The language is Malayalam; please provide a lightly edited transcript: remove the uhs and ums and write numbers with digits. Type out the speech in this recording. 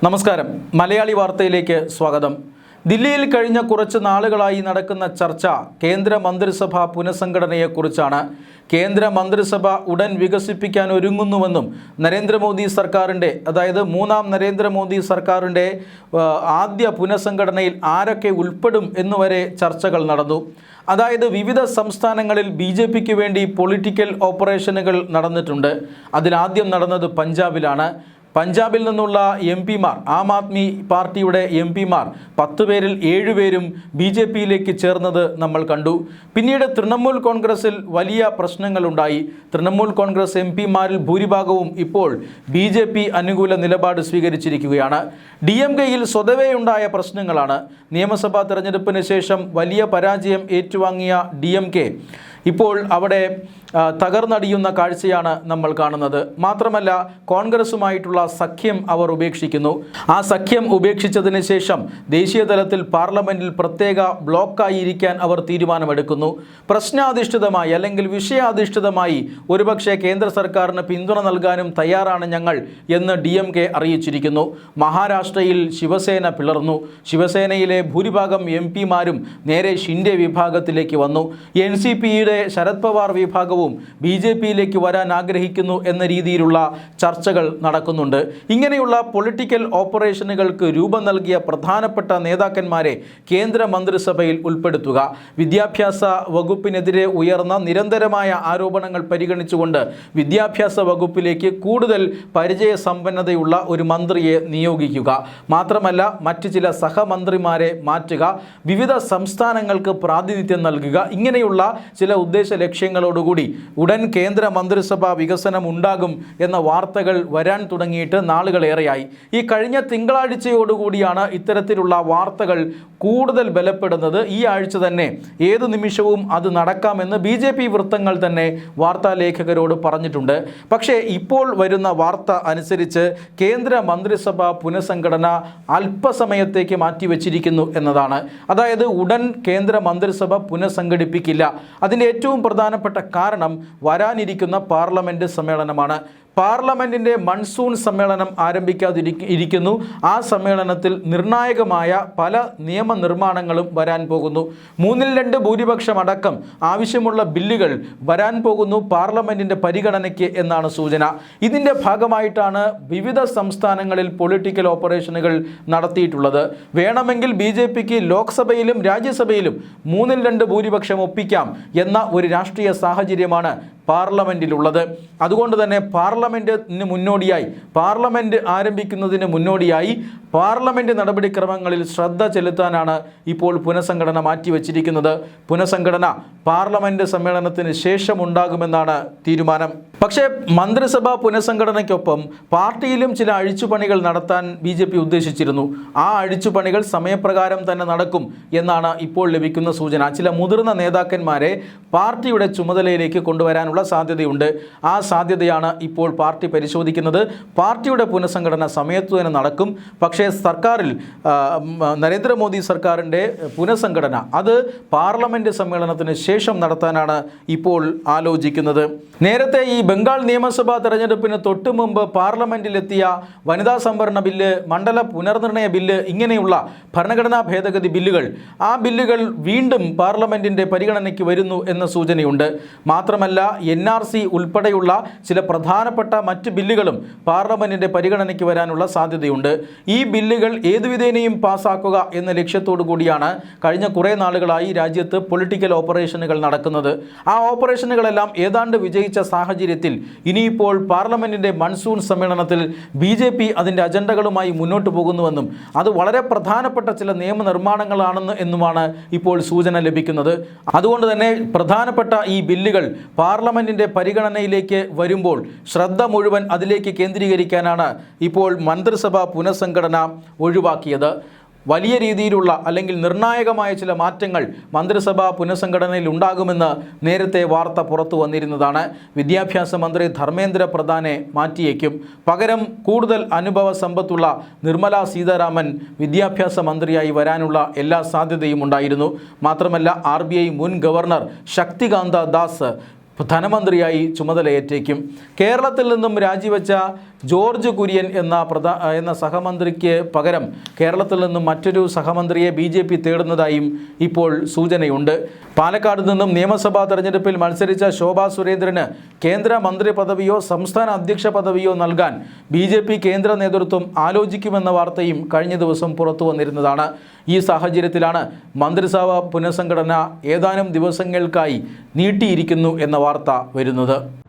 നമസ്കാരം. മലയാളി വാർത്തയിലേക്ക് സ്വാഗതം. ദില്ലിയിൽ കഴിഞ്ഞ കുറച്ച് നാളുകളായി നടക്കുന്ന ചർച്ച കേന്ദ്ര മന്ത്രിസഭ പുനഃസംഘടനയെക്കുറിച്ചാണ്. കേന്ദ്ര മന്ത്രിസഭ ഉടൻ വികസിപ്പിക്കാൻ ഒരുങ്ങുന്നുവെന്നും നരേന്ദ്രമോദി സർക്കാരിൻ്റെ, അതായത് മൂന്നാം നരേന്ദ്രമോദി സർക്കാരിൻ്റെ ആദ്യ പുനഃസംഘടനയിൽ ആരൊക്കെ ഉൾപ്പെടും എന്നുവരെ ചർച്ചകൾ നടന്നു. അതായത് വിവിധ സംസ്ഥാനങ്ങളിൽ BJPക്ക് വേണ്ടി പൊളിറ്റിക്കൽ ഓപ്പറേഷനുകൾ നടന്നിട്ടുണ്ട്. അതിലാദ്യം നടന്നത് പഞ്ചാബിലാണ്. പഞ്ചാബിൽ നിന്നുള്ള MP-മാർ, ആം ആദ്മി പാർട്ടിയുടെ MP-മാർ 10 പേരിൽ 7 പേരും BJPയിലേക്ക് ചേർന്നത് നമ്മൾ കണ്ടു. പിന്നീട് തൃണമൂൽ കോൺഗ്രസിൽ വലിയ പ്രശ്നങ്ങളുണ്ടായി. തൃണമൂൽ കോൺഗ്രസ് MP-മാരിൽ ഭൂരിഭാഗവും ഇപ്പോൾ BJP അനുകൂല നിലപാട് സ്വീകരിച്ചിരിക്കുകയാണ്. DMKയിൽ സ്വതവേയുണ്ടായ പ്രശ്നങ്ങളാണ്. നിയമസഭാ തെരഞ്ഞെടുപ്പിന് ശേഷം വലിയ പരാജയം ഏറ്റുവാങ്ങിയ DMK ഇപ്പോൾ അവിടെ തകർന്നടിയുന്ന കാഴ്ചയാണ് നമ്മൾ കാണുന്നത്. മാത്രമല്ല, കോൺഗ്രസുമായിട്ടുള്ള സഖ്യം അവർ ഉപേക്ഷിക്കുന്നു. ആ സഖ്യം ഉപേക്ഷിച്ചതിന് ശേഷം ദേശീയ തലത്തിൽ പാർലമെൻറ്റിൽ പ്രത്യേക ബ്ലോക്കായിരിക്കാൻ അവർ തീരുമാനമെടുക്കുന്നു. പ്രശ്നാധിഷ്ഠിതമായി അല്ലെങ്കിൽ വിഷയാധിഷ്ഠിതമായി ഒരുപക്ഷെ കേന്ദ്ര സർക്കാരിന് പിന്തുണ നൽകാനും തയ്യാറാണ് ഞങ്ങൾ എന്ന് DMK അറിയിച്ചിരിക്കുന്നു. മഹാരാഷ്ട്രയിൽ ശിവസേന പിളർന്നു. ശിവസേനയിലെ ഭൂരിഭാഗം MP-മാരും നേരെ ഷിൻഡെ വിഭാഗത്തിലേക്ക് വന്നു. NCPയുടെ ശരത് പവാർ വിഭാഗവും BJPയിലേക്ക് വരാൻ ആഗ്രഹിക്കുന്നു എന്ന രീതിയിലുള്ള ചർച്ചകൾ നടക്കുന്നുണ്ട്. ഇങ്ങനെയുള്ള പൊളിറ്റിക്കൽ ഓപ്പറേഷനുകൾക്ക് രൂപം നൽകിയ പ്രധാനപ്പെട്ട നേതാക്കന്മാരെ കേന്ദ്ര മന്ത്രിസഭയിൽ ഉൾപ്പെടുത്തുക, വിദ്യാഭ്യാസ വകുപ്പിനെതിരെ ഉയർന്ന നിരന്തരമായ ആരോപണങ്ങൾ പരിഗണിച്ചുകൊണ്ട് വിദ്യാഭ്യാസ വകുപ്പിലേക്ക് കൂടുതൽ പരിചയസമ്പന്നതയുള്ള ഒരു മന്ത്രിയെ നിയോഗിക്കുക, മാത്രമല്ല മറ്റ് ചില സഹമന്ത്രിമാരെ മാറ്റുക, വിവിധ സംസ്ഥാനങ്ങൾക്ക് പ്രാതിനിധ്യം നൽകുക, ഇങ്ങനെയുള്ള ചില ഉദ്ദേശ ലക്ഷ്യങ്ങളോടുകൂടി ഉടൻ കേന്ദ്ര മന്ത്രിസഭ വികസനം ഉണ്ടാകും എന്ന വാർത്തകൾ വരാൻ തുടങ്ങിയിട്ട് നാളുകളേറെയായി. ഈ കഴിഞ്ഞ തിങ്കളാഴ്ചയോടുകൂടിയാണ് ഇത്തരത്തിലുള്ള വാർത്തകൾ കൂടുതൽ ബലപ്പെടുന്നത്. ഈ ആഴ്ച തന്നെ ഏതു നിമിഷവും അത് നടക്കാമെന്ന് BJP വൃത്തങ്ങൾ തന്നെ വാർത്താലേഖകരോട് പറഞ്ഞിട്ടുണ്ട്. പക്ഷേ ഇപ്പോൾ വരുന്ന വാർത്ത അനുസരിച്ച് കേന്ദ്ര മന്ത്രിസഭ പുനഃസംഘടന അല്പസമയത്തേക്ക് മാറ്റിവെച്ചിരിക്കുന്നു എന്നതാണ്. അതായത് ഉടൻ കേന്ദ്ര മന്ത്രിസഭ പുനഃസംഘടിപ്പിക്കില്ല. അതിൻ്റെ ഏറ്റവും പ്രധാനപ്പെട്ട കാരണം വരാനിരിക്കുന്ന പാർലമെൻറ്റ് സമ്മേളനമാണ്. പാർലമെൻറ്റിൻ്റെ മൺസൂൺ സമ്മേളനം ആരംഭിക്കാതിരിക്കുന്നു. ആ സമ്മേളനത്തിൽ നിർണായകമായ പല നിയമനിർമ്മാണങ്ങളും വരാൻ പോകുന്നു. 2/3 ഭൂരിപക്ഷം അടക്കം ആവശ്യമുള്ള ബില്ലുകൾ വരാൻ പോകുന്നു പാർലമെൻറ്റിൻ്റെ പരിഗണനയ്ക്ക് എന്നാണ് സൂചന. ഇതിൻ്റെ ഭാഗമായിട്ടാണ് വിവിധ സംസ്ഥാനങ്ങളിൽ പൊളിറ്റിക്കൽ ഓപ്പറേഷനുകൾ നടത്തിയിട്ടുള്ളത്. വേണമെങ്കിൽ BJPക്ക് ലോക്സഭയിലും രാജ്യസഭയിലും 2/3 ഭൂരിപക്ഷം ഒപ്പിക്കാം എന്ന ഒരു രാഷ്ട്രീയ സാഹചര്യമാണ് പാർലമെൻറ്റിലുള്ളത്. അതുകൊണ്ട് തന്നെ പാർലമെൻറ്റിന് മുന്നോടിയായി, പാർലമെൻറ്റ് ആരംഭിക്കുന്നതിന് മുന്നോടിയായി പാർലമെൻറ്റ് നടപടിക്രമങ്ങളിൽ ശ്രദ്ധ ചെലുത്താനാണ് ഇപ്പോൾ പുനഃസംഘടന മാറ്റിവെച്ചിരിക്കുന്നത്. പുനഃസംഘടന പാർലമെൻറ്റ് സമ്മേളനത്തിന് ശേഷം ഉണ്ടാകുമെന്നാണ് തീരുമാനം. പക്ഷേ മന്ത്രിസഭാ പുനഃസംഘടനയ്ക്കൊപ്പം പാർട്ടിയിലും ചില അഴിച്ചുപണികൾ നടത്താൻ BJP ഉദ്ദേശിച്ചിരുന്നു. ആ അഴിച്ചുപണികൾ സമയപ്രകാരം തന്നെ നടക്കും എന്നാണ് ഇപ്പോൾ ലഭിക്കുന്ന സൂചന. ചില മുതിർന്ന നേതാക്കന്മാരെ പാർട്ടിയുടെ ചുമതലയിലേക്ക് കൊണ്ടുവരാനുള്ള സാധ്യതയുണ്ട്. ആ സാധ്യതയാണ് ഇപ്പോൾ പാർട്ടി പരിശോധിക്കുന്നത്. പാർട്ടിയുടെ പുനഃസംഘടന സമയത്തു തന്നെ നടക്കും. പക്ഷേ സർക്കാരിൽ നരേന്ദ്രമോദി സർക്കാരിൻ്റെ പുനഃസംഘടന അത് പാർലമെൻറ്റ് സമ്മേളനത്തിന് ശേഷം നടത്താനാണ് ഇപ്പോൾ ആലോചിക്കുന്നത്. നേരത്തെ ഈ ബംഗാൾ നിയമസഭാ തെരഞ്ഞെടുപ്പിന് തൊട്ടു മുമ്പ് പാർലമെൻറ്റിലെത്തിയ വനിതാ സംവരണ ബില്ല്, മണ്ഡല പുനർനിർണയ ബില്ല്, ഇങ്ങനെയുള്ള ഭരണഘടനാ ഭേദഗതി ബില്ലുകൾ, ആ ബില്ലുകൾ വീണ്ടും പാർലമെൻറ്റിൻ്റെ പരിഗണനയ്ക്ക് വരുന്നു എന്ന സൂചനയുണ്ട്. മാത്രമല്ല NRC ഉൾപ്പെടെയുള്ള ചില പ്രധാനപ്പെട്ട മറ്റ് ബില്ലുകളും പാർലമെൻറ്റിൻ്റെ പരിഗണനയ്ക്ക് വരാനുള്ള സാധ്യതയുണ്ട്. ഈ ബില്ലുകൾ ഏതുവിധേനയും പാസ്സാക്കുക എന്ന ലക്ഷ്യത്തോടു കൂടിയാണ് കഴിഞ്ഞ കുറേ നാളുകളായി രാജ്യത്ത് പൊളിറ്റിക്കൽ ഓപ്പറേഷനുകൾ നടക്കുന്നത്. ആ ഓപ്പറേഷനുകളെല്ലാം ഏതാണ്ട് വിജയിച്ച സാഹചര്യത്തിൽ ഇനിയിപ്പോൾ പാർലമെൻറ്റിൻ്റെ മൺസൂൺ സമ്മേളനത്തിൽ BJP അതിൻ്റെ അജണ്ടകളുമായി മുന്നോട്ട് പോകുന്നുവെന്നും അത് വളരെ പ്രധാനപ്പെട്ട ചില നിയമനിർമ്മാണങ്ങളാണെന്ന് എന്നുമാണ് ഇപ്പോൾ സൂചന ലഭിക്കുന്നത്. അതുകൊണ്ട് തന്നെ പ്രധാനപ്പെട്ട ഈ ബില്ലുകൾ പാർലമെൻറ്റിൻ്റെ പരിഗണനയിലേക്ക് വരുമ്പോൾ ശ്രദ്ധ മുഴുവൻ അതിലേക്ക് കേന്ദ്രീകരിക്കാനാണ് ഇപ്പോൾ മന്ത്രിസഭാ പുനഃസംഘടന ഒഴിവാക്കിയത്. വലിയ രീതിയിലുള്ള അല്ലെങ്കിൽ നിർണായകമായ ചില മാറ്റങ്ങൾ മന്ത്രിസഭാ പുനഃസംഘടനയിൽ ഉണ്ടാകുമെന്ന് നേരത്തെ വാർത്ത പുറത്തു വന്നിരുന്നതാണ്. വിദ്യാഭ്യാസ മന്ത്രി ധർമ്മേന്ദ്ര പ്രധാനെ മാറ്റിയേക്കും. പകരം കൂടുതൽ അനുഭവ സമ്പത്തുള്ള നിർമ്മല സീതാരാമൻ വിദ്യാഭ്യാസ മന്ത്രിയായി വരാനുള്ള എല്ലാ സാധ്യതയും ഉണ്ടായിരുന്നു. മാത്രമല്ല RBI മുൻ ഗവർണർ ശക്തികാന്ത ദാസ് ധനമന്ത്രിയായി ചുമതലയേറ്റേക്കും. കേരളത്തിൽ നിന്നും രാജിവെച്ച ജോർജ് കുര്യൻ എന്ന സഹമന്ത്രിക്ക് പകരം കേരളത്തിൽ നിന്നും മറ്റൊരു സഹമന്ത്രിയെ BJP തേടുന്നതായും ഇപ്പോൾ സൂചനയുണ്ട്. പാലക്കാട് നിന്നും നിയമസഭാ തെരഞ്ഞെടുപ്പിൽ മത്സരിച്ച ശോഭാ സുരേന്ദ്രന് കേന്ദ്ര മന്ത്രി പദവിയോ സംസ്ഥാന അധ്യക്ഷ പദവിയോ നൽകാൻ BJP കേന്ദ്ര നേതൃത്വം ആലോചിക്കുമെന്ന വാർത്തയും കഴിഞ്ഞ ദിവസം പുറത്തു വന്നിരുന്നതാണ്. ഈ സാഹചര്യത്തിലാണ് മന്ത്രിസഭാ പുനഃസംഘടന ഏതാനും ദിവസങ്ങൾക്കായി നീട്ടിയിരിക്കുന്നു എന്ന വാർത്ത വരുന്നത്.